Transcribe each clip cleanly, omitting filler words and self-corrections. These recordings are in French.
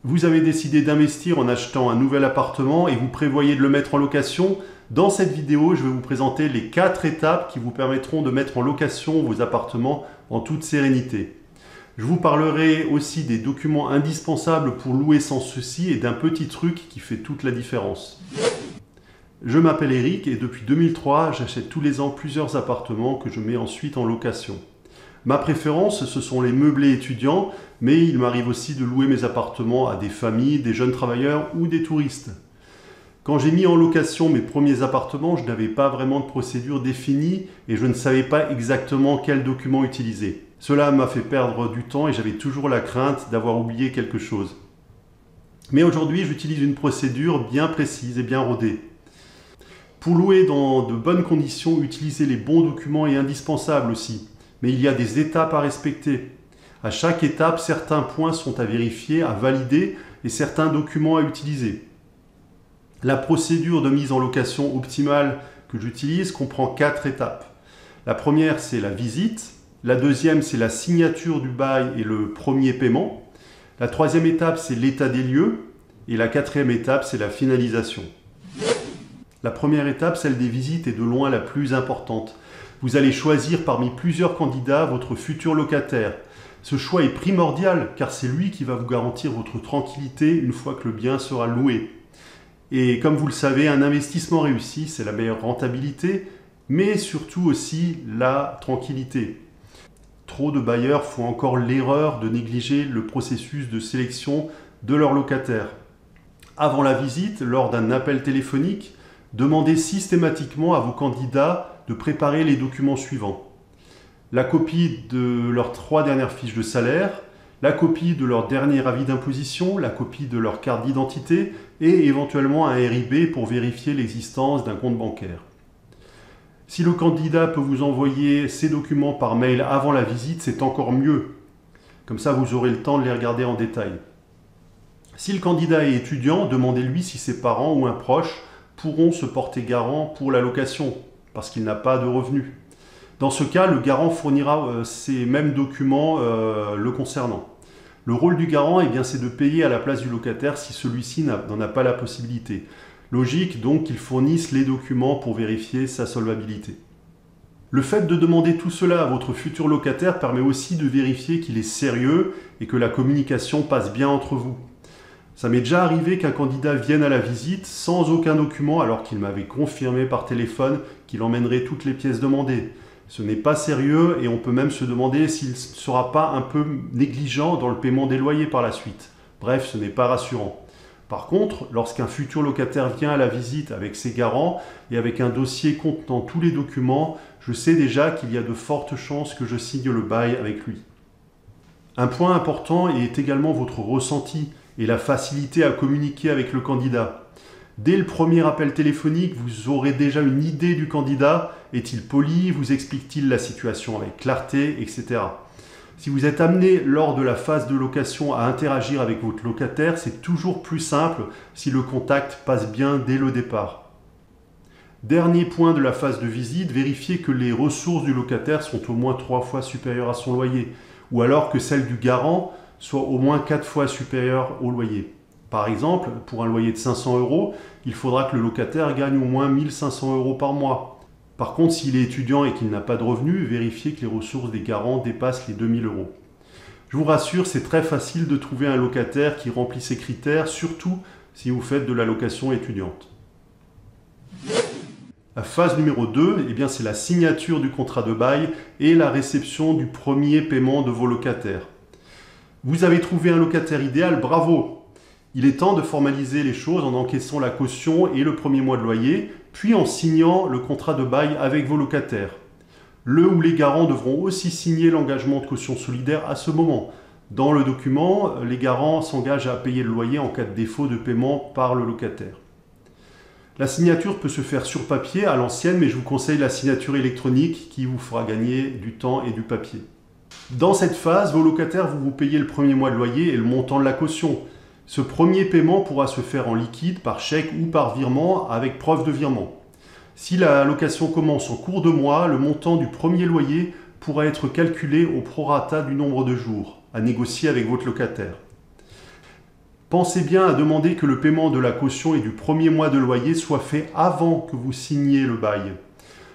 Vous avez décidé d'investir en achetant un nouvel appartement et vous prévoyez de le mettre en location. Dans cette vidéo, je vais vous présenter les 4 étapes qui vous permettront de mettre en location vos appartements en toute sérénité. Je vous parlerai aussi des documents indispensables pour louer sans souci et d'un petit truc qui fait toute la différence. Je m'appelle Eric et depuis 2003, j'achète tous les ans plusieurs appartements que je mets ensuite en location. Ma préférence, ce sont les meublés étudiants, mais il m'arrive aussi de louer mes appartements à des familles, des jeunes travailleurs ou des touristes. Quand j'ai mis en location mes premiers appartements, je n'avais pas vraiment de procédure définie et je ne savais pas exactement quels documents utiliser. Cela m'a fait perdre du temps et j'avais toujours la crainte d'avoir oublié quelque chose. Mais aujourd'hui, j'utilise une procédure bien précise et bien rodée. Pour louer dans de bonnes conditions, utilisez les bons documents et indispensables aussi. Mais il y a des étapes à respecter. À chaque étape, certains points sont à vérifier, à valider et certains documents à utiliser. La procédure de mise en location optimale que j'utilise comprend 4 étapes. La première, c'est la visite. La deuxième, c'est la signature du bail et le premier paiement. La troisième étape, c'est l'état des lieux. Et la quatrième étape, c'est la finalisation. La première étape, celle des visites, est de loin la plus importante. Vous allez choisir parmi plusieurs candidats votre futur locataire. Ce choix est primordial car c'est lui qui va vous garantir votre tranquillité une fois que le bien sera loué. Et comme vous le savez, un investissement réussi, c'est la meilleure rentabilité, mais surtout aussi la tranquillité. Trop de bailleurs font encore l'erreur de négliger le processus de sélection de leur locataire. Avant la visite, lors d'un appel téléphonique, demandez systématiquement à vos candidats de préparer les documents suivants. La copie de leurs 3 dernières fiches de salaire, la copie de leur dernier avis d'imposition, la copie de leur carte d'identité et éventuellement un RIB pour vérifier l'existence d'un compte bancaire. Si le candidat peut vous envoyer ces documents par mail avant la visite, c'est encore mieux. Comme ça, vous aurez le temps de les regarder en détail. Si le candidat est étudiant, demandez-lui si ses parents ou un proche pourront se porter garant pour la location, parce qu'il n'a pas de revenus. Dans ce cas, le garant fournira ces mêmes documents le concernant. Le rôle du garant, c'est de payer à la place du locataire si celui-ci n'en a pas la possibilité. Logique donc qu'il fournisse les documents pour vérifier sa solvabilité. Le fait de demander tout cela à votre futur locataire permet aussi de vérifier qu'il est sérieux et que la communication passe bien entre vous. Ça m'est déjà arrivé qu'un candidat vienne à la visite sans aucun document alors qu'il m'avait confirmé par téléphone qu'il emmènerait toutes les pièces demandées. Ce n'est pas sérieux et on peut même se demander s'il ne sera pas un peu négligent dans le paiement des loyers par la suite. Bref, ce n'est pas rassurant. Par contre, lorsqu'un futur locataire vient à la visite avec ses garants et avec un dossier contenant tous les documents, je sais déjà qu'il y a de fortes chances que je signe le bail avec lui. Un point important est également votre ressenti et la facilité à communiquer avec le candidat. Dès le premier appel téléphonique, vous aurez déjà une idée du candidat. Est-il poli? Vous explique-t-il la situation avec clarté, etc. Si vous êtes amené lors de la phase de location à interagir avec votre locataire, c'est toujours plus simple si le contact passe bien dès le départ. Dernier point de la phase de visite, vérifiez que les ressources du locataire sont au moins 3 fois supérieures à son loyer, ou alors que celles du garant soit au moins 4 fois supérieur au loyer. Par exemple, pour un loyer de 500 €, il faudra que le locataire gagne au moins 1 500 € par mois. Par contre, s'il est étudiant et qu'il n'a pas de revenus, vérifiez que les ressources des garants dépassent les 2 000 €. Je vous rassure, c'est très facile de trouver un locataire qui remplit ces critères, surtout si vous faites de la location étudiante. La phase numéro 2, c'est la signature du contrat de bail et la réception du premier paiement de vos locataires. Vous avez trouvé un locataire idéal, bravo! Il est temps de formaliser les choses en encaissant la caution et le premier mois de loyer, puis en signant le contrat de bail avec vos locataires. Le ou les garants devront aussi signer l'engagement de caution solidaire à ce moment. Dans le document, les garants s'engagent à payer le loyer en cas de défaut de paiement par le locataire. La signature peut se faire sur papier à l'ancienne, mais je vous conseille la signature électronique qui vous fera gagner du temps et du papier. Dans cette phase, vos locataires vont vous payer le premier mois de loyer et le montant de la caution. Ce premier paiement pourra se faire en liquide, par chèque ou par virement avec preuve de virement. Si la location commence en cours de mois, le montant du premier loyer pourra être calculé au prorata du nombre de jours, à négocier avec votre locataire. Pensez bien à demander que le paiement de la caution et du premier mois de loyer soit fait avant que vous signiez le bail.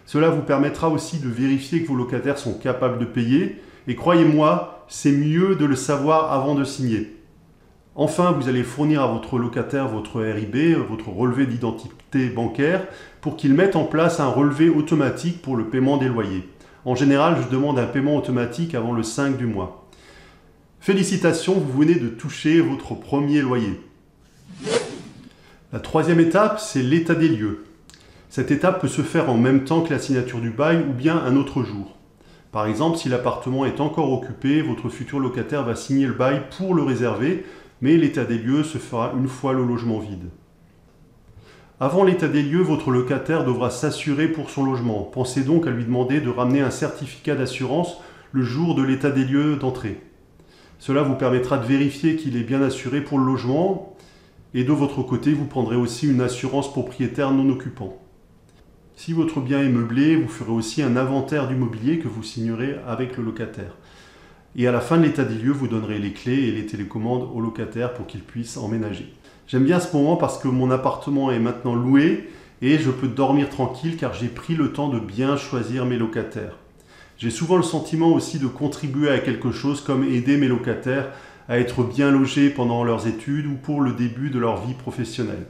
Cela vous permettra aussi de vérifier que vos locataires sont capables de payer, et croyez-moi, c'est mieux de le savoir avant de signer. Enfin, vous allez fournir à votre locataire votre RIB, votre relevé d'identité bancaire, pour qu'il mette en place un relevé automatique pour le paiement des loyers. En général, je demande un paiement automatique avant le 5 du mois. Félicitations, vous venez de toucher votre premier loyer. La troisième étape, c'est l'état des lieux. Cette étape peut se faire en même temps que la signature du bail ou bien un autre jour. Par exemple, si l'appartement est encore occupé, votre futur locataire va signer le bail pour le réserver, mais l'état des lieux se fera une fois le logement vide. Avant l'état des lieux, votre locataire devra s'assurer pour son logement. Pensez donc à lui demander de ramener un certificat d'assurance le jour de l'état des lieux d'entrée. Cela vous permettra de vérifier qu'il est bien assuré pour le logement et de votre côté, vous prendrez aussi une assurance propriétaire non occupant. Si votre bien est meublé, vous ferez aussi un inventaire du mobilier que vous signerez avec le locataire. Et à la fin de l'état des lieux, vous donnerez les clés et les télécommandes au locataire pour qu'il puisse emménager. J'aime bien ce moment parce que mon appartement est maintenant loué et je peux dormir tranquille car j'ai pris le temps de bien choisir mes locataires. J'ai souvent le sentiment aussi de contribuer à quelque chose comme aider mes locataires à être bien logés pendant leurs études ou pour le début de leur vie professionnelle.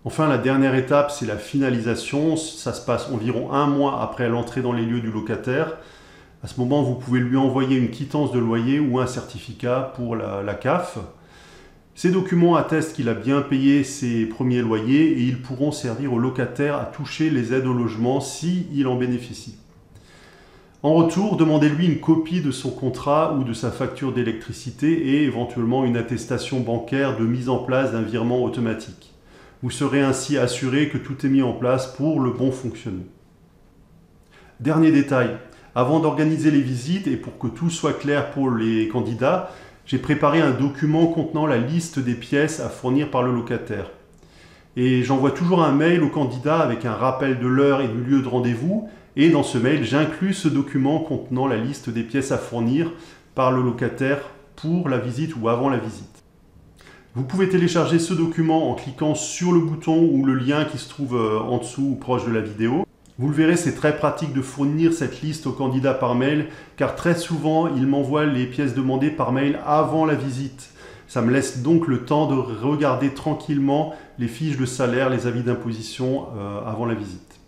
Enfin, la dernière étape, c'est la finalisation. Ça se passe environ 1 mois après l'entrée dans les lieux du locataire. À ce moment, vous pouvez lui envoyer une quittance de loyer ou un certificat pour la CAF. Ces documents attestent qu'il a bien payé ses premiers loyers et ils pourront servir au locataire à toucher les aides au logement s'il en bénéficie. En retour, demandez-lui une copie de son contrat ou de sa facture d'électricité et éventuellement une attestation bancaire de mise en place d'un virement automatique. Vous serez ainsi assuré que tout est mis en place pour le bon fonctionnement. Dernier détail, avant d'organiser les visites et pour que tout soit clair pour les candidats, j'ai préparé un document contenant la liste des pièces à fournir par le locataire. Et j'envoie toujours un mail au candidat avec un rappel de l'heure et du lieu de rendez-vous. Et dans ce mail, j'inclus ce document contenant la liste des pièces à fournir par le locataire pour la visite ou avant la visite. Vous pouvez télécharger ce document en cliquant sur le bouton ou le lien qui se trouve en dessous ou proche de la vidéo. Vous le verrez, c'est très pratique de fournir cette liste au candidat par mail, car très souvent, il m'envoie les pièces demandées par mail avant la visite. Ça me laisse donc le temps de regarder tranquillement les fiches de salaire, les avis d'imposition avant la visite.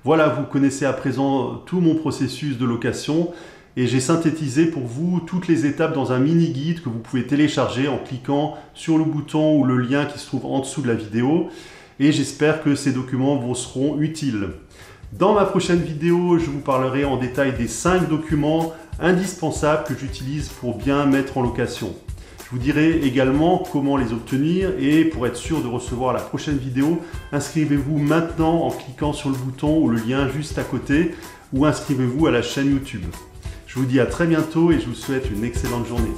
Voilà, vous connaissez à présent tout mon processus de location et j'ai synthétisé pour vous toutes les étapes dans un mini-guide que vous pouvez télécharger en cliquant sur le bouton ou le lien qui se trouve en dessous de la vidéo. Et j'espère que ces documents vous seront utiles. Dans ma prochaine vidéo, je vous parlerai en détail des 5 documents indispensables que j'utilise pour bien mettre en location. Je vous dirai également comment les obtenir et pour être sûr de recevoir la prochaine vidéo, inscrivez-vous maintenant en cliquant sur le bouton ou le lien juste à côté ou inscrivez-vous à la chaîne YouTube. Je vous dis à très bientôt et je vous souhaite une excellente journée.